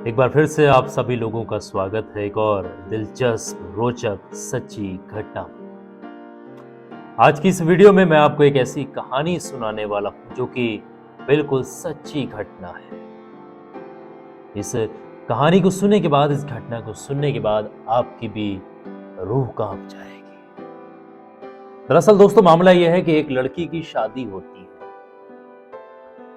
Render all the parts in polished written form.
एक बार फिर से आप सभी लोगों का स्वागत है एक और दिलचस्प, रोचक, सच्ची घटना में। आज की इस वीडियो में मैं आपको एक ऐसी कहानी सुनाने वाला हूं जो कि बिल्कुल सच्ची घटना है। इस कहानी को सुनने के बाद, इस घटना को सुनने के बाद आपकी भी रूह कांप जाएगी। दरअसल दोस्तों, मामला यह है कि एक लड़की की शादी होती है।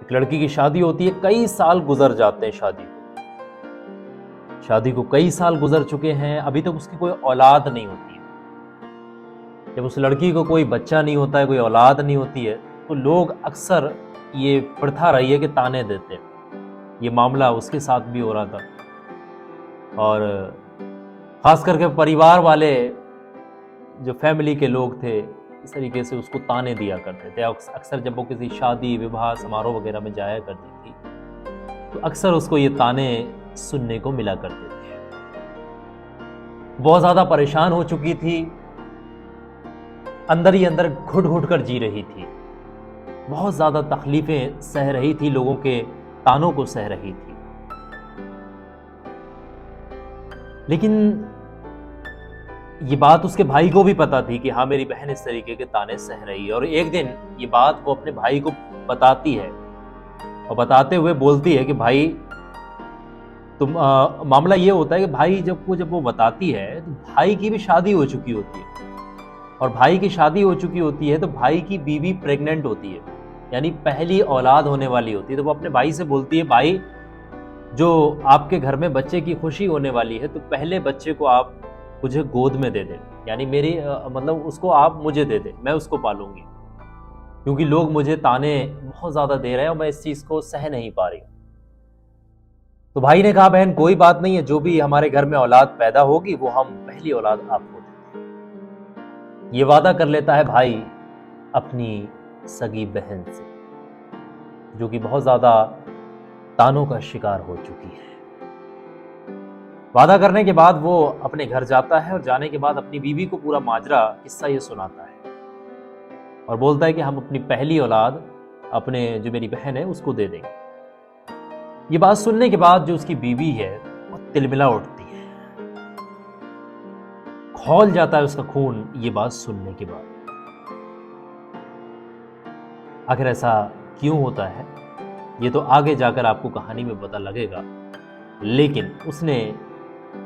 एक लड़की की शादी होती है, कई साल गुजर जाते हैं शादी को कई साल गुजर चुके हैं, अभी तक उसकी कोई औलाद नहीं होती है। जब उस लड़की को कोई बच्चा नहीं होता है, कोई औलाद नहीं होती है, तो लोग अक्सर, ये प्रथा रही है कि ताने देते हैं। ये मामला उसके साथ भी हो रहा था और खास करके परिवार वाले, जो फैमिली के लोग थे, इस तरीके से उसको ताने दिया करते थे। अक्सर जब वो किसी शादी, विवाह, समारोह वगैरह में जाया करती थी तो अक्सर उसको ये ताने सुनने को मिला करते थे। बहुत ज़्यादा परेशान हो चुकी थी, अंदर ही अंदर घुट घुट कर जी रही थी, बहुत ज़्यादा तकलीफें सह रही थी, लोगों के तानों को सह रही थी। लेकिन ये बात उसके भाई को भी पता थी कि हाँ, मेरी बहन इस तरीके के ताने सह रही है। और एक दिन ये बात वो अपने भाई को बताती है और बताते हुए बोलती है कि भाई, तुम मामला ये होता है कि भाई जब वो बताती है तो भाई की भी शादी हो चुकी होती है, और भाई की शादी हो चुकी होती है तो भाई की बीवी प्रेग्नेंट होती है, यानी पहली औलाद होने वाली होती है। तो वो अपने भाई से बोलती है, भाई, जो आपके घर में बच्चे की खुशी होने वाली है तो पहले बच्चे को आप मुझे गोद में दे दें, यानी मेरी मतलब उसको आप मुझे दे दें, मैं उसको पालूंगी, क्योंकि लोग मुझे ताने बहुत ज़्यादा दे रहे हैं और मैं इस चीज़ को सह नहीं पा रही हूँ। तो भाई ने कहा, बहन कोई बात नहीं है, जो भी हमारे घर में औलाद पैदा होगी वो हम पहली औलाद आपको देंगे। ये वादा कर लेता है भाई अपनी सगी बहन से, जो कि बहुत ज्यादा तानों का शिकार हो चुकी है। वादा करने के बाद वो अपने घर जाता है और जाने के बाद अपनी बीवी को पूरा माजरा, किस्सा ये सुनाता है और बोलता है कि हम अपनी पहली औलाद अपने, जो मेरी बहन है, उसको दे देंगे। ये बात सुनने के बाद जो उसकी बीवी है वो तिलमिला उठती है, खौल जाता है उसका खून ये बात सुनने के बाद। आखिर ऐसा क्यों होता है ये तो आगे जाकर आपको कहानी में पता लगेगा। लेकिन उसने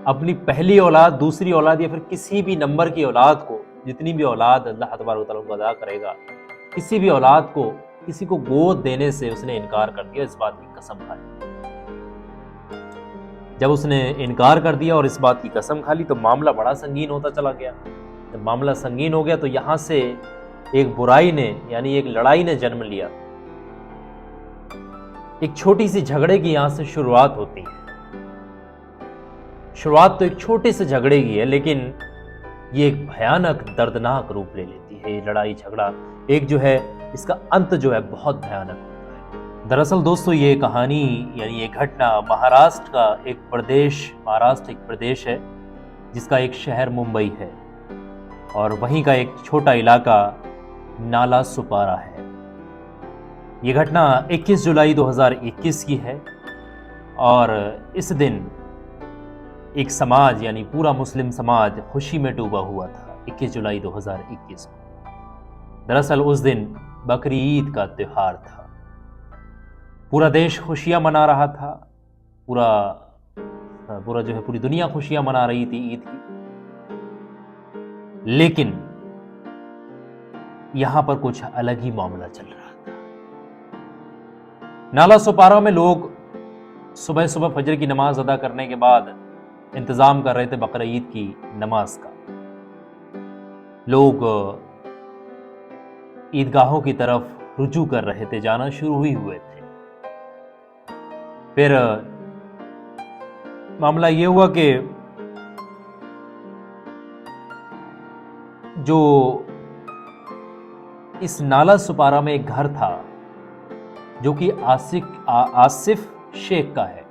अपनी पहली औलाद, दूसरी औलाद या फिर किसी भी नंबर की औलाद को, जितनी भी औलाद अल्लाह तबारक व तआला को अदा करेगा, किसी भी औलाद को किसी को गोद देने से उसने इनकार कर दिया, इस बात की कसम खाई। जब उसने इनकार कर दिया और इस बात की कसम खा ली तो मामला बड़ा संगीन होता चला गया। जब मामला संगीन हो गया तो यहां से एक बुराई ने, यानी एक लड़ाई ने जन्म लिया। एक छोटी सी झगड़े की यहां से शुरुआत होती है। शुरुआत तो एक छोटे से झगड़े की है, लेकिन ये एक भयानक, दर्दनाक रूप ले लेती है। ये लड़ाई झगड़ा एक जो है, इसका अंत जो है बहुत भयानक होता है। दरअसल दोस्तों, ये कहानी, यानी ये घटना महाराष्ट्र का एक प्रदेश, महाराष्ट्र एक प्रदेश है जिसका एक शहर मुंबई है और वहीं का एक छोटा इलाका नाला सुपारा है। ये घटना 21 जुलाई 2021 की है और इस दिन एक समाज, यानी पूरा मुस्लिम समाज खुशी में डूबा हुआ था 21 जुलाई 2021 को। दरअसल उस दिन बकरी ईद का त्योहार था। पूरा देश खुशियां मना रहा था, पूरा जो है, पूरी दुनिया खुशियां मना रही थी ईद की। लेकिन यहां पर कुछ अलग ही मामला चल रहा था। नाला सुपारा में लोग सुबह सुबह फजर की नमाज अदा करने के बाद इंतजाम कर रहे थे बकरा ईद की नमाज का। लोग ईदगाहों की तरफ रुजू कर रहे थे, जाना शुरू ही हुए थे। फिर मामला ये हुआ कि जो इस नाला सुपारा में एक घर था जो कि आसिफ शेख का है।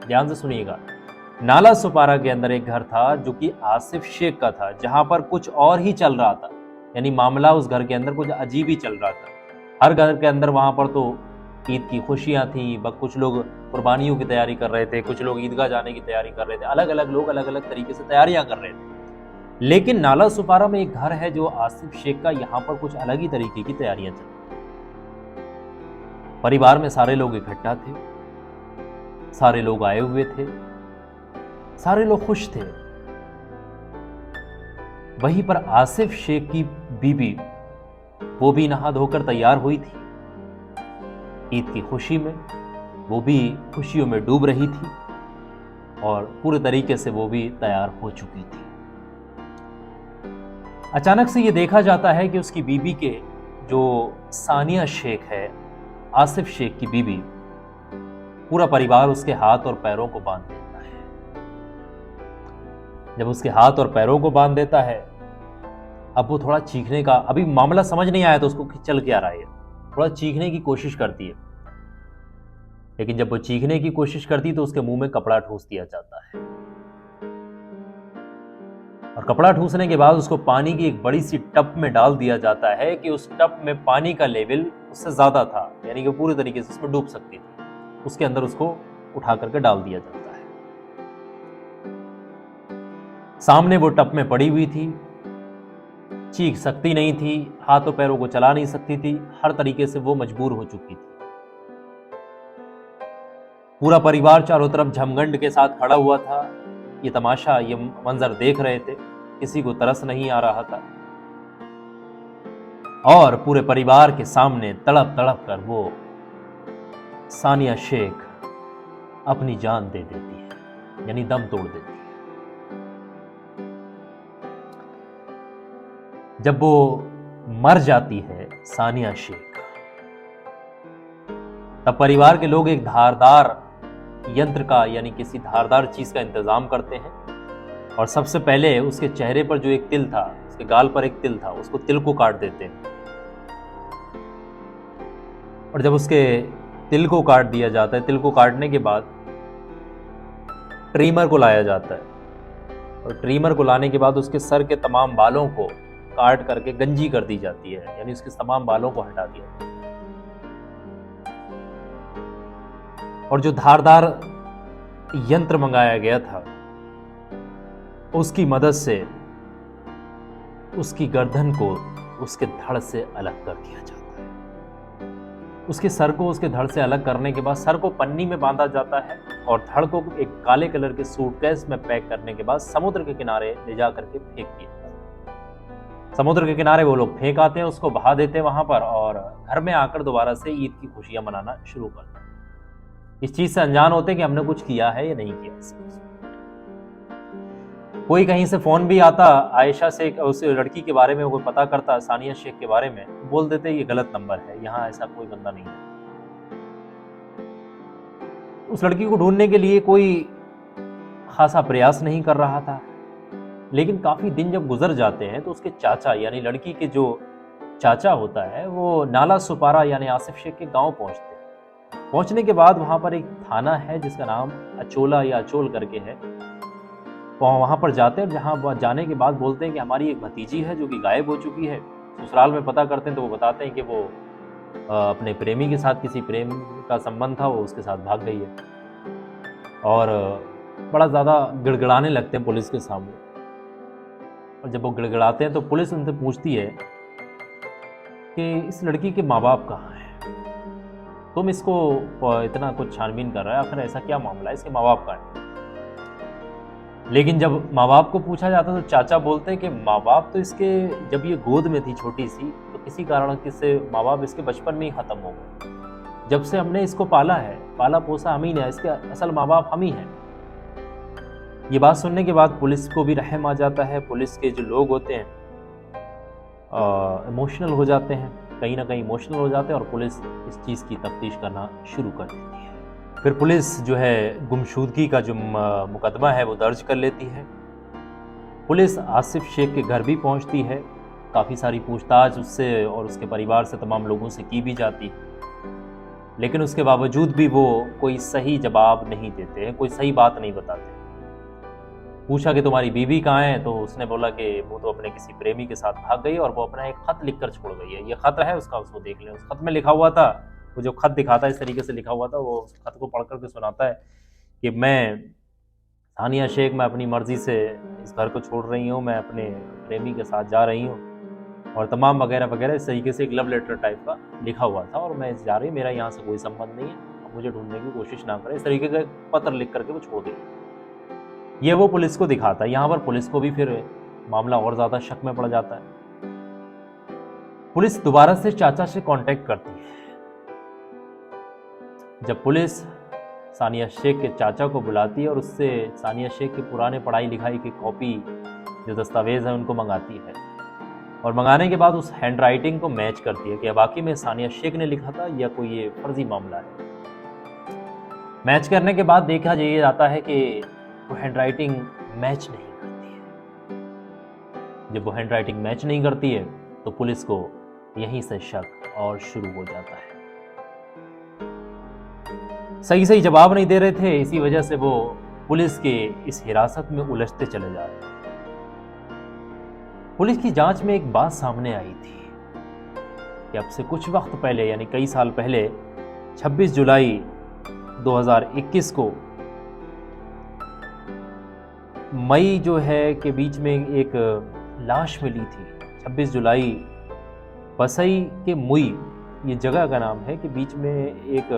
ध्यान से सुनिएगा, नाला सुपारा के अंदर एक घर था जो कि आसिफ शेख का था, जहां पर कुछ और ही चल रहा था, यानी मामला उस घर के अंदर कुछ अजीब ही चल रहा था। हर घर के अंदर वहां पर तो ईद की खुशियां थी, कुछ लोग कुर्बानियों की तैयारी कर रहे थे, कुछ लोग ईदगाह जाने की तैयारी कर रहे थे, अलग अलग लोग अलग अलग तरीके से तैयारियां कर रहे थे। लेकिन नाला सुपारा में एक घर है जो आसिफ शेख का, यहाँ पर कुछ अलग ही तरीके की तैयारियां चल रही। परिवार में सारे लोग इकट्ठा थे, सारे लोग आए हुए थे, सारे लोग खुश थे। वहीं पर आसिफ शेख की बीबी, वो भी नहा धोकर तैयार हुई थी ईद की खुशी में, वो भी खुशियों में डूब रही थी और पूरे तरीके से वो भी तैयार हो चुकी थी। अचानक से ये देखा जाता है कि उसकी बीबी के, जो सानिया शेख है, आसिफ शेख की बीबी, पूरा परिवार उसके हाथ और पैरों को बांध देता है। जब उसके हाथ और पैरों को बांध देता है, अब वो थोड़ा चीखने का, अभी मामला समझ नहीं आया तो उसको चल क्या रहा है, थोड़ा चीखने की कोशिश करती है। लेकिन जब वो चीखने की कोशिश करती तो उसके मुंह में कपड़ा ठूस दिया जाता है और कपड़ा ठूसने के बाद उसको पानी की एक बड़ी सी टब में डाल दिया जाता है कि उस टब में पानी का लेवल उससे ज्यादा था, यानी कि पूरी तरीके से उसमें डूब सकती थी। उसके अंदर उसको उठा करके डाल दिया जाता है। सामने वो टब में पड़ी हुई थी, चीख सकती नहीं थी, हाथों पैरों को चला नहीं सकती थी, हर तरीके से वो मजबूर हो चुकी थी। पूरा परिवार चारों तरफ झमगंड के साथ खड़ा हुआ था, ये तमाशा, ये मंजर देख रहे थे, किसी को तरस नहीं आ रहा था। और पूरे परिवार के सामने तड़प तड़प कर वो सानिया शेख अपनी जान दे देती है, यानी दम तोड़ देती है। जब वो मर जाती है सानिया शेख, तब परिवार के लोग एक धारदार यंत्र का, यानी किसी धारदार चीज का इंतजाम करते हैं और सबसे पहले उसके चेहरे पर जो एक तिल था, उसके गाल पर एक तिल था, उसको तिल को काट देते हैं। और जब उसके तिल को काट दिया जाता है, तिल को काटने के बाद ट्रीमर को लाया जाता है और ट्रीमर को लाने के बाद उसके सर के तमाम बालों को काट करके गंजी कर दी जाती है, यानी उसके तमाम बालों को हटा दिया जाता है। और जो धारदार यंत्र मंगाया गया था, उसकी मदद से उसकी गर्दन को उसके धड़ से अलग कर दिया जाता है। उसके सर को उसके धड़ से अलग करने के बाद सर को पन्नी में बांधा जाता है और धड़ को एक काले कलर के सूटकेस में पैक करने के बाद समुद्र के किनारे ले जा करके फेंक दिया जाता है। समुद्र के किनारे वो लोग फेंक आते हैं, उसको बहा देते हैं वहां पर, और घर में आकर दोबारा से ईद की खुशियां मनाना शुरू कर देते हैं। इस चीज से अनजान होते हैं कि हमने कुछ किया है या नहीं किया। कोई कहीं से फोन भी आता आयशा से, उस लड़की के बारे में कोई पता करता, सानिया शेख के बारे में, बोल देते ये गलत नंबर है, यहाँ ऐसा कोई बंदा नहीं है। उस लड़की को ढूंढने के लिए कोई खासा प्रयास नहीं कर रहा था। लेकिन काफी दिन जब गुजर जाते हैं तो उसके चाचा, यानी लड़की के जो चाचा होता है, वो नाला सुपारा यानी आसिफ शेख के गांव पहुंचते हैं। पहुंचने के बाद वहां पर एक थाना है जिसका नाम अचोला या अचोल करके है, वहां पर जाते हैं। जहां जाने के बाद बोलते हैं कि हमारी एक भतीजी है जो कि गायब हो चुकी है। ससुराल में पता करते हैं तो वो बताते हैं कि वो अपने प्रेमी के साथ, किसी प्रेम का संबंध था, वो उसके साथ भाग गई है। और बड़ा ज़्यादा गिड़गिड़ाने लगते हैं पुलिस के सामने। और जब वो गिड़गिड़ाते हैं तो पुलिस उनसे पूछती है कि इस लड़की के माँ बाप कहाँ हैं, तुम इसको इतना कुछ छानबीन कर रहा है, आखिर ऐसा क्या मामला है, इसके माँ बाप कहाँ हैं। लेकिन जब माँ बाप को पूछा जाता तो चाचा बोलते हैं कि माँ बाप तो इसके, जब ये गोद में थी छोटी सी, तो किसी कारण से माँ बाप इसके बचपन में ही खत्म हो गए। जब से हमने इसको पाला है, पाला पोसा हम ही ने, इसके असल माँ बाप हम ही हैं। ये बात सुनने के बाद पुलिस को भी रहम आ जाता है। पुलिस के जो लोग होते हैं इमोशनल हो जाते हैं, कहीं ना कहीं इमोशनल हो जाते हैं, और पुलिस इस चीज़ की तफ्तीश करना शुरू कर देती है। फिर पुलिस जो है गुमशुदगी का जो मुकदमा है वो दर्ज कर लेती है। पुलिस आसिफ शेख के घर भी पहुंचती है, काफ़ी सारी पूछताछ उससे और उसके परिवार से, तमाम लोगों से की भी जाती है। लेकिन उसके बावजूद भी वो कोई सही जवाब नहीं देते हैं, कोई सही बात नहीं बताते। पूछा कि तुम्हारी बीवी कहाँ है, तो उसने बोला कि वो तो अपने किसी प्रेमी के साथ भाग गई और वो अपना एक खत लिख कर छोड़ गई है। ये खत है उसका, उसको देख लें। उस खत में लिखा हुआ था वो जो खत दिखाता है इस तरीके से लिखा हुआ था, वो उस खत को पढ़ करके सुनाता है कि मैं सानिया शेख, मैं अपनी मर्जी से इस घर को छोड़ रही हूँ, मैं अपने प्रेमी के साथ जा रही हूँ, और तमाम वगैरह वगैरह इस तरीके से एक लव लेटर टाइप का लिखा हुआ था, और मैं जा रही हूँ, मेरा यहाँ से कोई संबंध नहीं है, मुझे ढूंढने की कोशिश ना करें, इस तरीके का पत्र लिख करके वो छोड़ देगी। ये वो पुलिस को दिखाता है। यहाँ पर पुलिस को भी फिर मामला और ज़्यादा शक में पड़ जाता है। पुलिस दोबारा से चाचा से कांटेक्ट करती है। जब पुलिस सानिया शेख के चाचा को बुलाती है और उससे सानिया शेख के पुराने पढ़ाई लिखाई की कॉपी, जो दस्तावेज है, उनको मंगाती है, और मंगाने के बाद उस हैंड राइटिंग को मैच करती है कि वाकई में सानिया शेख ने लिखा था या कोई ये फर्जी मामला है। मैच करने के बाद देखा जाता है कि वो हैंड राइटिंग मैच नहीं करती है। जब वो हैंड राइटिंग मैच नहीं करती है तो पुलिस को यहीं से शक और शुरू हो जाता है। सही सही जवाब नहीं दे रहे थे, इसी वजह से वो पुलिस के इस हिरासत में उलझते चले जा रहे हैं। पुलिस की जांच में एक बात सामने आई थी कि अब से कुछ वक्त पहले, यानी कई साल पहले, 26 जुलाई 2021 को मई जो है के बीच में एक लाश मिली थी। 26 जुलाई बसई के मुई, ये जगह का नाम है, कि बीच में एक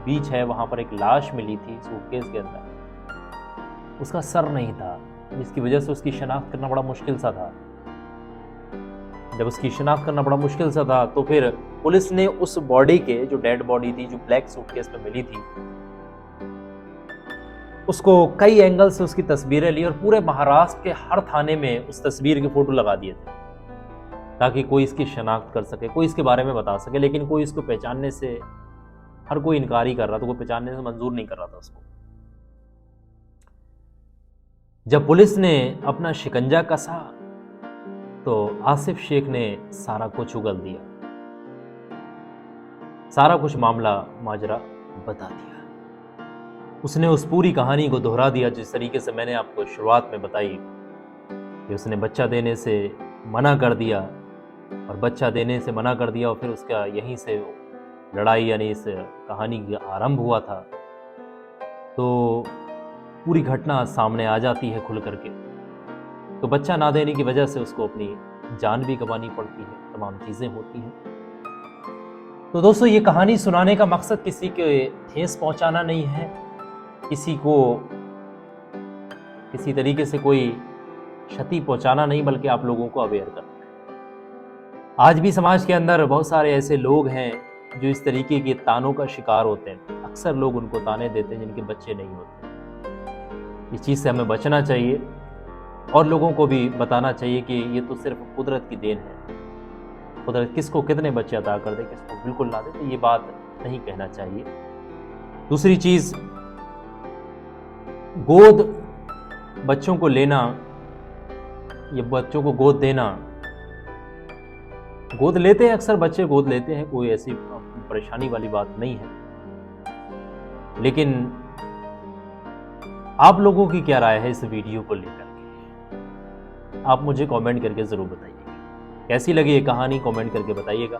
बीच है, वहां पर एक लाश मिली थी सूटकेस के अंदर। उसका सर नहीं था, जिसकी वजह से उसकी शनाख्त करना बड़ा मुश्किल सा था। जब उसकी शनाख्त करना बड़ा मुश्किल सा था तो फिर पुलिस ने उस बॉडी के, जो डेड बॉडी थी, जो ब्लैक सूटकेस में मिली थी, उसको कई एंगल से उसकी तस्वीरें ली और पूरे महाराष्ट्र के हर थाने में उस तस्वीर के फोटो लगा दिए थे, ताकि कोई इसकी शनाख्त कर सके, कोई इसके बारे में बता सके। लेकिन कोई इसको पहचानने से, हर कोई इनकार ही कर रहा था, कोई पहचानने से मंजूर नहीं कर रहा था उसको। जब पुलिस ने अपना शिकंजा कसा तो आसिफ शेख ने सारा कुछ उगल दिया, सारा कुछ मामला माजरा बता दिया। उसने उस पूरी कहानी को दोहरा दिया जिस तरीके से मैंने आपको शुरुआत में बताई कि उसने बच्चा देने से मना कर दिया, और बच्चा देने से मना कर दिया, और फिर उसका यहीं से लड़ाई, यानी इस कहानी का आरंभ हुआ था। तो पूरी घटना सामने आ जाती है खुल करके। तो बच्चा ना देने की वजह से उसको अपनी जान भी गंवानी पड़ती है, तमाम चीज़ें होती हैं। तो दोस्तों, ये कहानी सुनाने का मकसद किसी के ठेस पहुंचाना नहीं है, किसी को किसी तरीके से कोई क्षति पहुंचाना नहीं, बल्कि आप लोगों को अवेयर करना है। आज भी समाज के अंदर बहुत सारे ऐसे लोग हैं जो इस तरीके के तानों का शिकार होते हैं। अक्सर लोग उनको ताने देते हैं जिनके बच्चे नहीं होते। इस चीज़ से हमें बचना चाहिए और लोगों को भी बताना चाहिए कि ये तो सिर्फ कुदरत की देन है। कुदरत किसको कितने बच्चे अता कर दे, किसको बिल्कुल ना दे, तो ये बात नहीं कहना चाहिए। दूसरी चीज़, गोद बच्चों को लेना या बच्चों को गोद देना, गोद लेते हैं अक्सर बच्चे, गोद लेते हैं, कोई ऐसी परेशानी वाली बात नहीं है। लेकिन आप लोगों की क्या राय है इस वीडियो को लेकर के, आप मुझे कमेंट करके ज़रूर बताइएगा। कैसी लगी ये कहानी, कमेंट करके बताइएगा।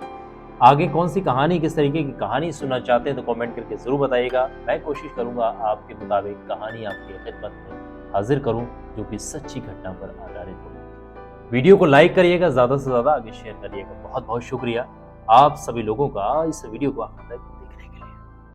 आगे कौन सी कहानी, किस तरीके की कहानी सुनना चाहते हैं तो कमेंट करके ज़रूर बताइएगा। मैं कोशिश करूंगा आपके मुताबिक कहानी आपकी खिदमत में हाजिर करूं जो कि सच्ची घटना पर आधारित हो। वीडियो को लाइक करिएगा, ज़्यादा से ज़्यादा आगे शेयर करिएगा। बहुत बहुत शुक्रिया आप सभी लोगों का इस वीडियो को आखिर तक